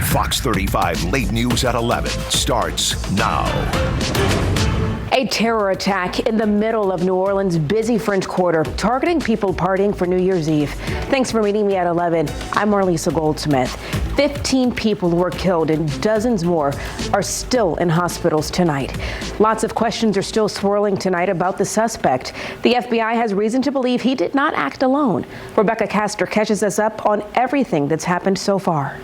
Fox 35 Late News at 11 starts now. A terror attack in the middle of New Orleans' busy French Quarter, targeting people partying for New Year's Eve. Thanks for meeting me at 11. I'm Marlisa Goldsmith. 15 people were killed and dozens more are still in hospitals tonight. Lots of questions are still swirling tonight about the suspect. The FBI has reason to believe he did not act alone. Rebecca Castor catches us up on everything that's happened so far.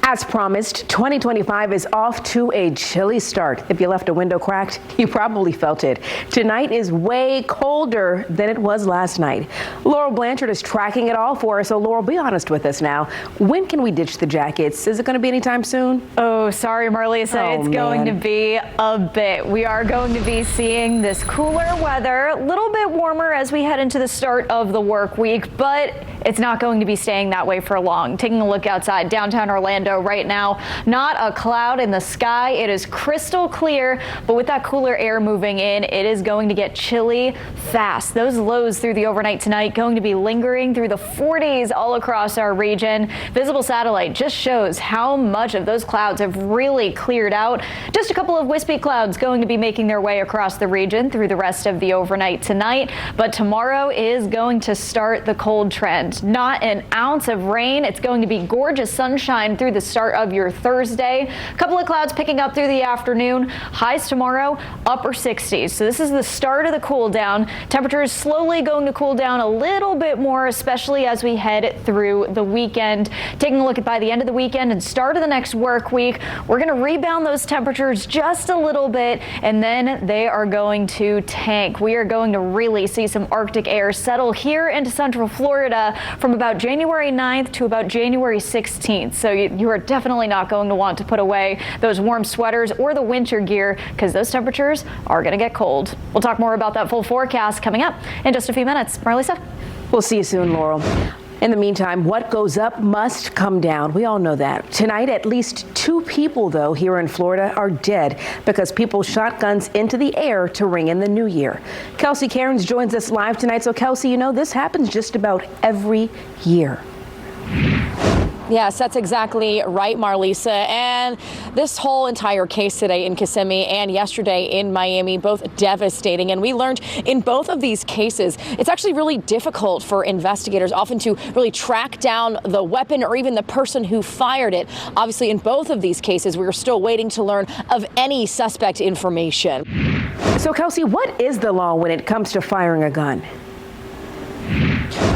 As promised, 2025 is off to a chilly start. If you left a window cracked, you probably felt it. Tonight is way colder than it was last night. Laurel Blanchard is tracking it all for us. So Laurel, be honest with us now. When can we ditch the jackets? Is it going to be anytime soon? Oh, sorry, Marlisa. It's going to be a bit. We are going to be seeing this cooler weather, a little bit warmer as we head into the start of the work week, but it's not going to be staying that way for long. Taking a look outside downtown Orlando right now, not a cloud in the sky. It is crystal clear, but with that cooler air moving in, it is going to get chilly fast. Those lows through the overnight tonight going to be lingering through the 40s all across our region. Visible satellite just shows how much of those clouds have really cleared out. Just a couple of wispy clouds going to be making their way across the region through the rest of the overnight tonight, but tomorrow is going to start the cold trend. Not an ounce of rain. It's going to be gorgeous sunshine through the start of your Thursday. A couple of clouds picking up through the afternoon. Highs tomorrow, upper 60s. So this is the start of the cool down. Temperature is slowly going to cool down a little bit more, especially as we head through the weekend. Taking a look at by the end of the weekend and start of the next work week, we're going to rebound those temperatures just a little bit, and then they are going to tank. We are going to really see some Arctic air settle here into central Florida from about January 9th to about January 16th. So you are definitely not going to want to put away those warm sweaters or the winter gear because those temperatures are going to get cold. We'll talk more about that full forecast coming up in just a few minutes. Marlisa? We'll see you soon, Laurel. In the meantime, what goes up must come down. We all know that. Tonight, at least 2 people, though, here in Florida are dead because people shot guns into the air to ring in the new year. Kelsey Cairns joins us live tonight. So, Kelsey, you know, this happens just about every year. Yes, that's exactly right, Marlisa. And this whole entire case today in Kissimmee and yesterday in Miami, both devastating. And we learned in both of these cases, it's actually really difficult for investigators often to really track down the weapon or even the person who fired it. Obviously, in both of these cases, we are still waiting to learn of any suspect information. So, Kelsey, what is the law when it comes to firing a gun?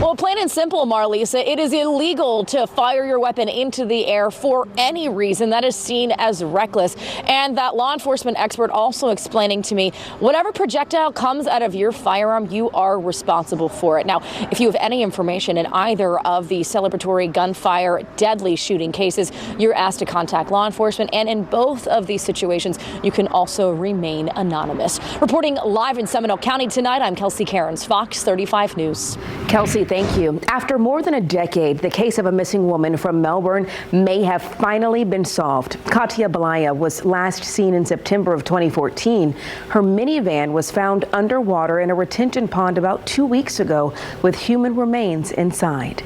Well, plain and simple, Marlisa, it is illegal to fire your weapon into the air for any reason that is seen as reckless. And that law enforcement expert also explaining to me, whatever projectile comes out of your firearm, you are responsible for it. Now, if you have any information in either of the celebratory gunfire deadly shooting cases, you're asked to contact law enforcement. And in both of these situations, you can also remain anonymous. Reporting live in Seminole County tonight, I'm Kelsey Cairns, Fox 35 News. Kelsey, thank you. After more than a decade, the case of a missing woman from Melbourne may have finally been solved. Katia Balaya was last seen in September of 2014. Her minivan was found underwater in a retention pond about 2 weeks ago with human remains inside.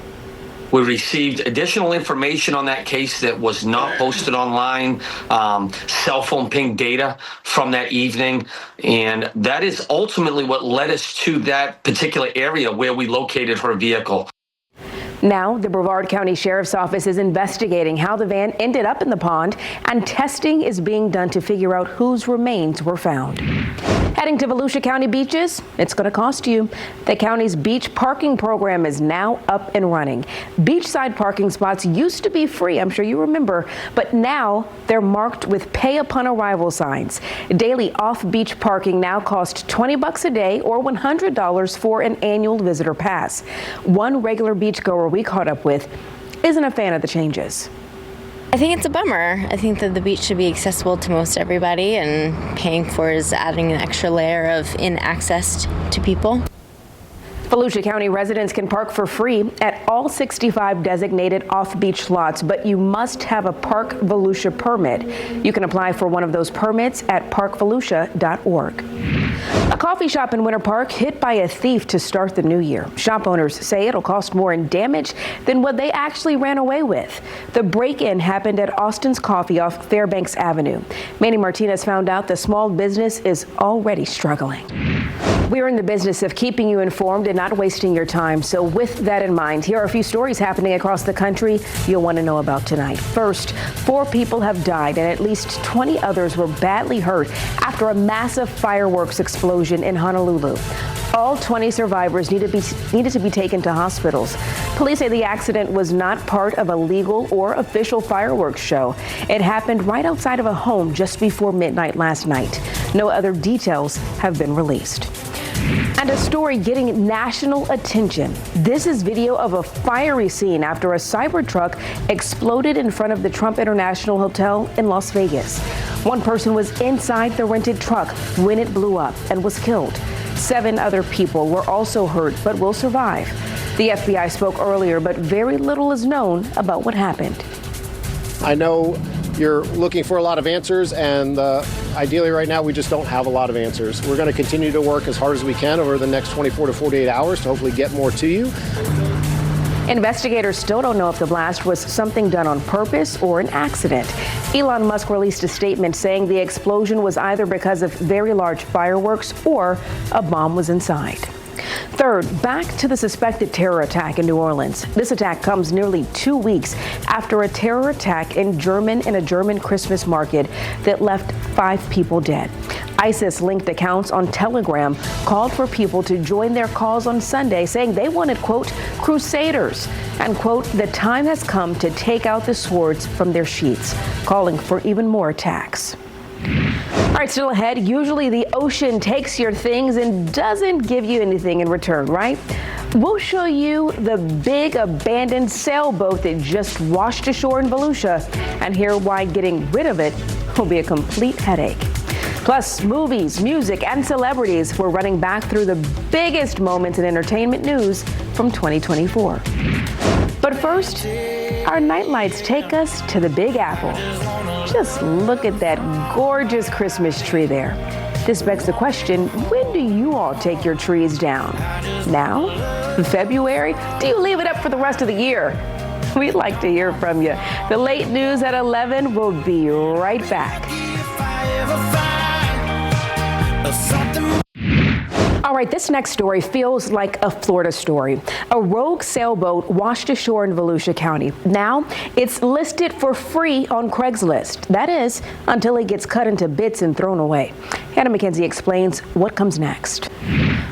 We received additional information on that case that was not posted online, cell phone ping data from that evening, and that is ultimately what led us to that particular area where we located her vehicle. Now, the Brevard County Sheriff's Office is investigating how the van ended up in the pond, and testing is being done to figure out whose remains were found. Heading to Volusia County beaches, it's going to cost you. The county's beach parking program is now up and running. Beachside parking spots used to be free, I'm sure you remember, but now they're marked with pay upon arrival signs. Daily off-beach parking now costs $20 a day or $100 for an annual visitor pass. One regular beachgoer we caught up with isn't a fan of the changes. I think it's a bummer. I think that the beach should be accessible to most everybody, and paying for is adding an extra layer of in-access to people. Volusia County residents can park for free at all 65 designated off-beach lots, but you must have a Park Volusia permit. You can apply for one of those permits at parkvolusia.org. A coffee shop in Winter Park hit by a thief to start the new year. Shop owners say it'll cost more in damage than what they actually ran away with. The break-in happened at Austin's Coffee off Fairbanks Avenue. Manny Martinez found out the small business is already struggling. We're in the business of keeping you informed and not wasting your time. So with that in mind, here are a few stories happening across the country you'll want to know about tonight. First, 4 people have died and at least 20 others were badly hurt after a massive fireworks explosion in Honolulu. All 20 survivors needed to be taken to hospitals. Police say the accident was not part of a legal or official fireworks show. It happened right outside of a home just before midnight last night. No other details have been released. And a story getting national attention. This is video of a fiery scene after a Cybertruck exploded in front of the Trump International Hotel in Las Vegas. One person was inside the rented truck when it blew up and was killed. 7 other people were also hurt but will survive. The FBI spoke earlier, but very little is known about what happened. I know you're looking for a lot of answers, and ideally right now we just don't have a lot of answers. We're going to continue to work as hard as we can over the next 24 to 48 hours to hopefully get more to you. Investigators still don't know if the blast was something done on purpose or an accident. Elon Musk released a statement saying the explosion was either because of very large fireworks or a bomb was inside. Third, back to the suspected terror attack in New Orleans. This attack comes nearly 2 weeks after a terror attack in a German Christmas market that left 5 people dead. ISIS-linked accounts on Telegram called for people to join their cause on Sunday, saying they wanted, quote, crusaders, and, quote, the time has come to take out the swords from their sheaths, calling for even more attacks. All right, still ahead, usually the ocean takes your things and doesn't give you anything in return, right? We'll show you the big abandoned sailboat that just washed ashore in Volusia and hear why getting rid of it will be a complete headache. Plus, movies, music, and celebrities were running back through the biggest moments in entertainment news from 2024. But first, our nightlights take us to the Big Apple. Just look at that gorgeous Christmas tree there. This begs the question, when do you all take your trees down? Now? In February? Do you leave it up for the rest of the year? We'd like to hear from you. The late news at 11 will be right back. All right, this next story feels like a Florida story. A rogue sailboat washed ashore in Volusia County. Now it's listed for free on Craigslist. That is, until it gets cut into bits and thrown away. Hannah McKenzie explains what comes next.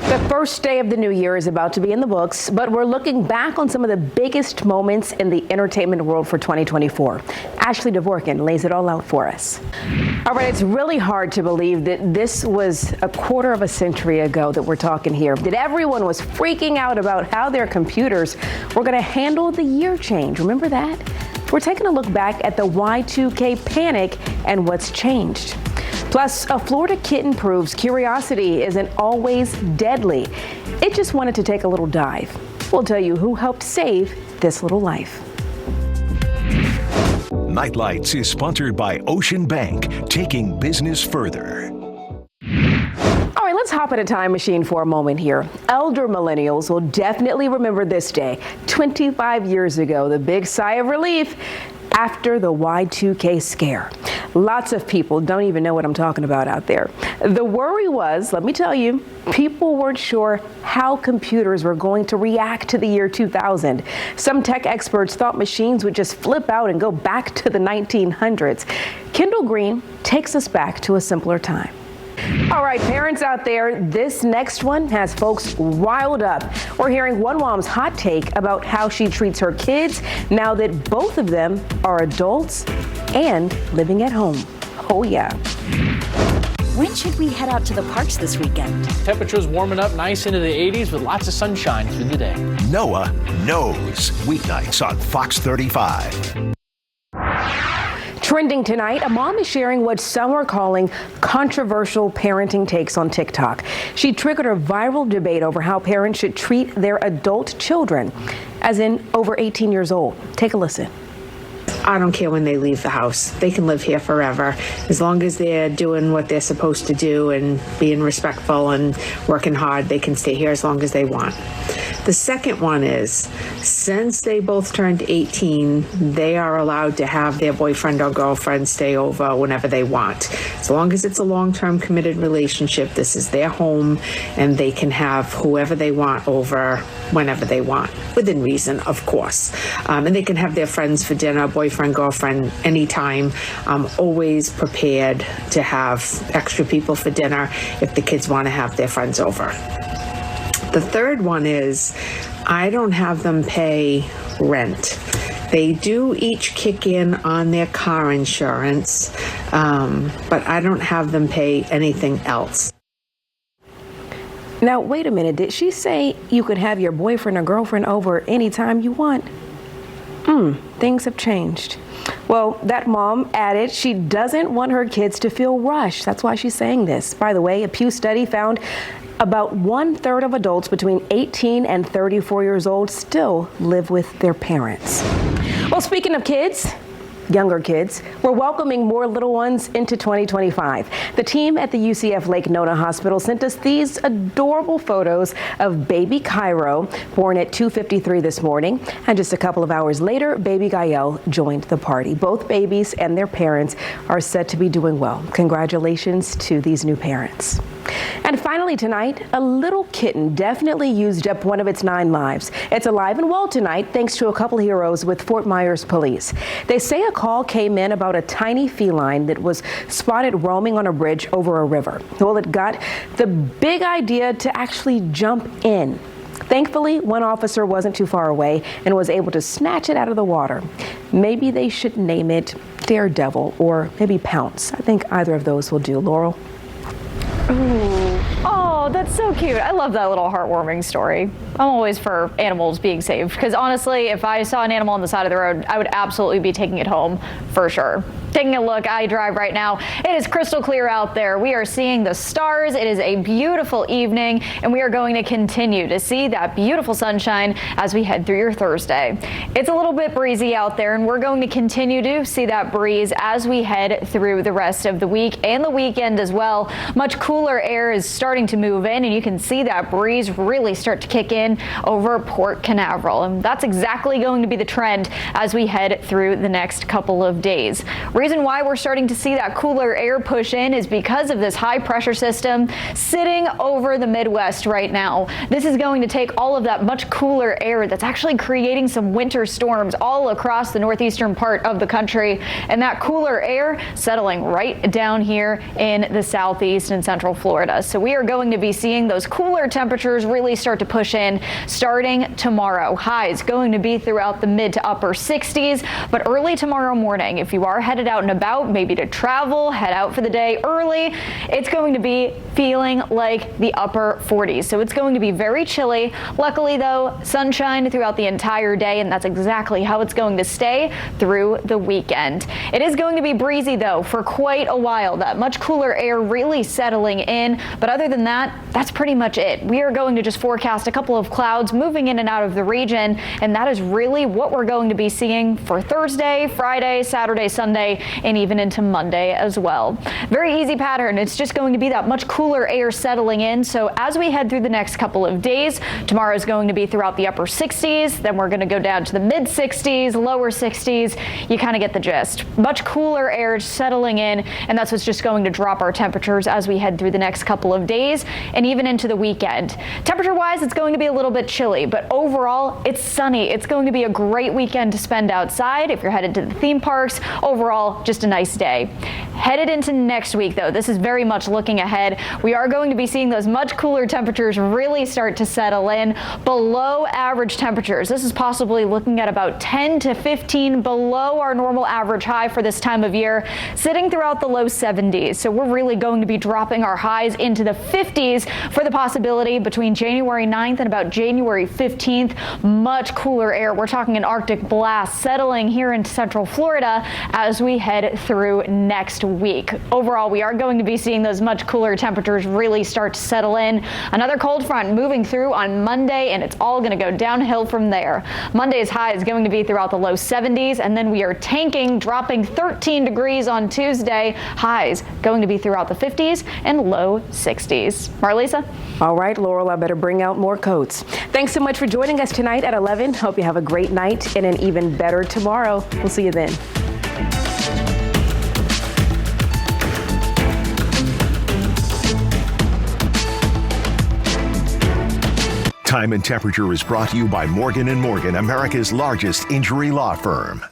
The first day of the new year is about to be in the books, but we're looking back on some of the biggest moments in the entertainment world for 2024. Ashley Dvorkin lays it all out for us. All right, it's really hard to believe that this was a quarter of a century ago that we're talking here, that everyone was freaking out about how their computers were going to handle the year change. Remember that? We're taking a look back at the Y2K panic and what's changed. Plus, a Florida kitten proves curiosity isn't always deadly. It just wanted to take a little dive. We'll tell you who helped save this little life. Nightlights is sponsored by Ocean Bank, taking business further. All right, let's hop in a time machine for a moment here. Elder millennials will definitely remember this day. 25 years ago, the big sigh of relief after the Y2K scare. Lots of people don't even know what I'm talking about out there. The worry was, let me tell you, people weren't sure how computers were going to react to the year 2000. Some tech experts thought machines would just flip out and go back to the 1900s. Kendall Green takes us back to a simpler time. All right, parents out there, this next one has folks riled up. We're hearing one mom's hot take about how she treats her kids now that both of them are adults and living at home. Oh, yeah. When should we head out to the parks this weekend? Temperatures warming up nice into the 80s with lots of sunshine through the day. Noah knows. Weeknights on Fox 35. Trending tonight, a mom is sharing what some are calling controversial parenting takes on TikTok. She triggered a viral debate over how parents should treat their adult children, as in over 18 years old. Take a listen. I don't care when they leave the house. They can live here forever. As long as they're doing what they're supposed to do and being respectful and working hard, they can stay here as long as they want. The second one is, since they both turned 18, they are allowed to have their boyfriend or girlfriend stay over whenever they want. As long as it's a long-term committed relationship, this is their home, and they can have whoever they want over whenever they want, within reason, of course. And they can have their friends for dinner, boyfriend, girlfriend, anytime. I'm always prepared to have extra people for dinner if the kids want to have their friends over. The third one is, I don't have them pay rent. They do each kick in on their car insurance, but I don't have them pay anything else. Now, wait a minute. Did she say you could have your boyfriend or girlfriend over anytime you want? Things have changed. Well, that mom added she doesn't want her kids to feel rushed. That's why she's saying this. By the way, a Pew study found about 1/3 of adults between 18 and 34 years old still live with their parents. Well, speaking of kids, younger kids, we're welcoming more little ones into 2025. The team at the UCF Lake Nona Hospital sent us these adorable photos of baby Cairo, born at 2:53 this morning. And just a couple of hours later, baby Gael joined the party. Both babies and their parents are said to be doing well. Congratulations to these new parents. And finally tonight, a little kitten definitely used up one of its 9 lives. It's alive and well tonight thanks to a couple heroes with Fort Myers police. They say a call came in about a tiny feline that was spotted roaming on a bridge over a river. Well, it got the big idea to actually jump in. Thankfully, one officer wasn't too far away and was able to snatch it out of the water. Maybe they should name it Daredevil or maybe Pounce. I think either of those will do. Laurel? Ooh. Oh, that's so cute. I love that little heartwarming story. I'm always for animals being saved because honestly, if I saw an animal on the side of the road, I would absolutely be taking it home for sure. Taking a look, I drive right now. It is crystal clear out there. We are seeing the stars. It is a beautiful evening, and we are going to continue to see that beautiful sunshine as we head through your Thursday. It's a little bit breezy out there, and we're going to continue to see that breeze as we head through the rest of the week and the weekend as well. Much cooler air is starting to move in, and you can see that breeze really start to kick in over Port Canaveral, and that's exactly going to be the trend as we head through the next couple of days. Reason why we're starting to see that cooler air push in is because of this high pressure system sitting over the Midwest right now. This is going to take all of that much cooler air that's actually creating some winter storms all across the northeastern part of the country, and that cooler air settling right down here in the southeast and central Florida. So we are going to be seeing those cooler temperatures really start to push in starting tomorrow. Highs going to be throughout the mid to upper 60s, but early tomorrow morning, if you are headed out and about, maybe to travel, head out for the day early, it's going to be feeling like the upper 40s. So it's going to be very chilly. Luckily though, sunshine throughout the entire day, and that's exactly how it's going to stay through the weekend. It is going to be breezy though for quite a while. That much cooler air really settling in, but other than that, that's pretty much it. We are going to just forecast a couple of clouds moving in and out of the region, and that is really what we're going to be seeing for Thursday, Friday, Saturday, Sunday, and even into Monday as well. Very easy pattern. It's just going to be that much cooler air settling in. So as we head through the next couple of days, tomorrow is going to be throughout the upper 60s. Then we're going to go down to the mid 60s, lower 60s. You kind of get the gist. Much cooler air settling in, and that's what's just going to drop our temperatures as we head through the next couple of days and even into the weekend. Temperature wise, it's going to be a little bit chilly, but overall it's sunny. It's going to be a great weekend to spend outside if you're headed to the theme parks. Overall, just a nice day. Headed into next week though, this is very much looking ahead. We are going to be seeing those much cooler temperatures really start to settle in below average temperatures. This is possibly looking at about 10 to 15 below our normal average high for this time of year, sitting throughout the low 70s. So we're really going to be dropping our highs into the 50s for the possibility between January 9th and about January 15th. Much cooler air. We're talking an Arctic blast settling here in central Florida as we head through next week. Overall, we are going to be seeing those much cooler temperatures really start to settle in. Another cold front moving through on Monday, and it's all going to go downhill from there. Monday's high is going to be throughout the low 70s, and then we are tanking, dropping 13 degrees on Tuesday. Highs going to be throughout the 50s and low 60s. Marlisa? All right, Laurel, I better bring out more coats. Thanks so much for joining us tonight at 11. Hope you have a great night and an even better tomorrow. We'll see you then. Time and Temperature is brought to you by Morgan & Morgan, America's largest injury law firm.